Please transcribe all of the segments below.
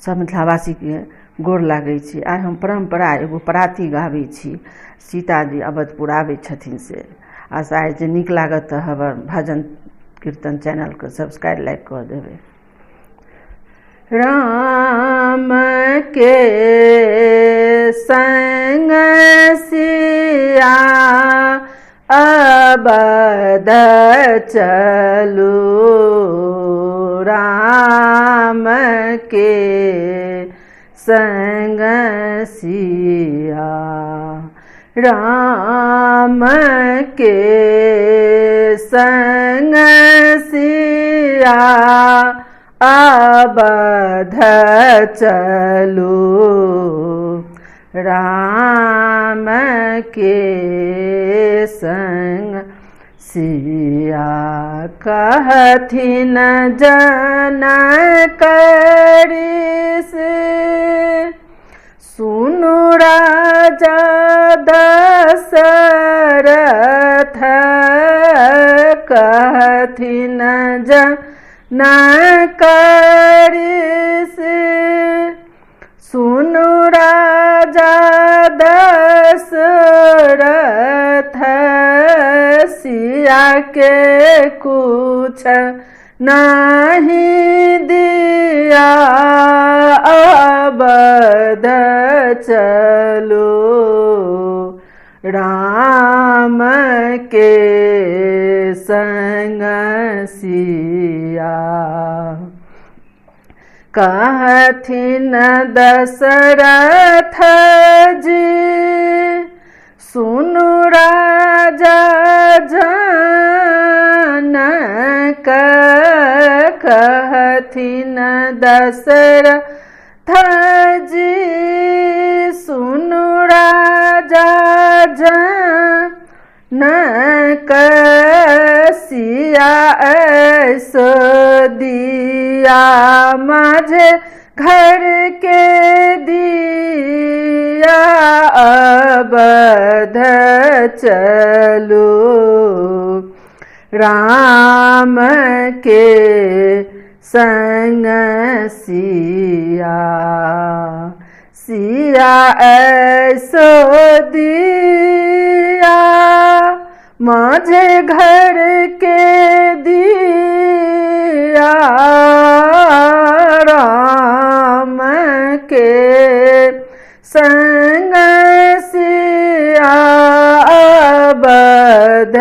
सब मिथिलावासी के गोर लागै छी। आइ हम परम्परा एगो पराती गाबै छी, सीताजी अवधपुर आबै छथिन से। आशा है जे नीक लागत तऽ हमर भजन कीर्तन चैनल के सब्सक्राइब लाइक कऽ देबै। राम के संग सिया अवध चलू, राम के संग सिया, राम के संग सिया अवध चलू, राम के संग सिया। कहथिन जनक ऋषि सुनु राजा दशरथ, कहथिन जनक ऋषि सुनु राजा दशरथ, सिया के कुछ नहीं दिया अवध चलो, राम के संग सिया। कहथिन दशरथ जी सुनु राजा जनक, कहथिन दशरथ जी सुनु राजा जनक, सिया ऐसो दिया माझे घर के दिया अवध चलो, राम के संग सिया। सिया ऐसो दिया माझे घर के दिया, राम के संग सिया अवध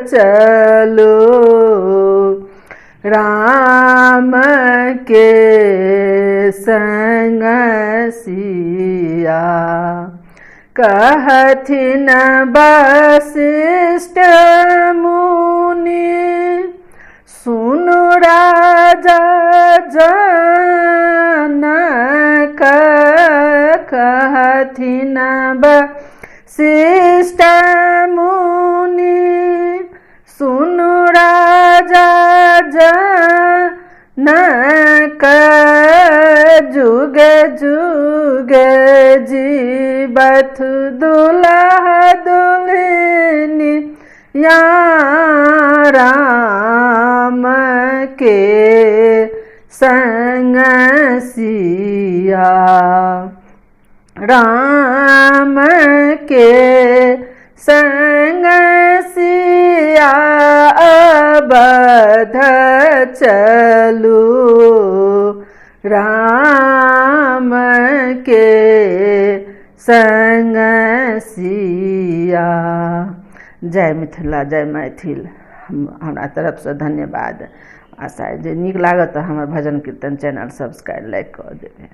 चलो, राम के संग सिया। कहथिन वशिष्ठ मुनि सुनु राजा जनक, कहथिन वशिष्ठ मुनि सुनु राजा जनक, जुग जुग जीवत दुल्हा दुल्हनी या राम के संग सिया, राम के संग सिया अवध चलू, राम के संग सिया। जय मिथिला, जय मैथिल। हमरा तरफ से धन्यवाद। आशा है जे नीक लागत हमर भजन कीर्तन चैनल सब्सक्राइब लाइक कऽ देबै।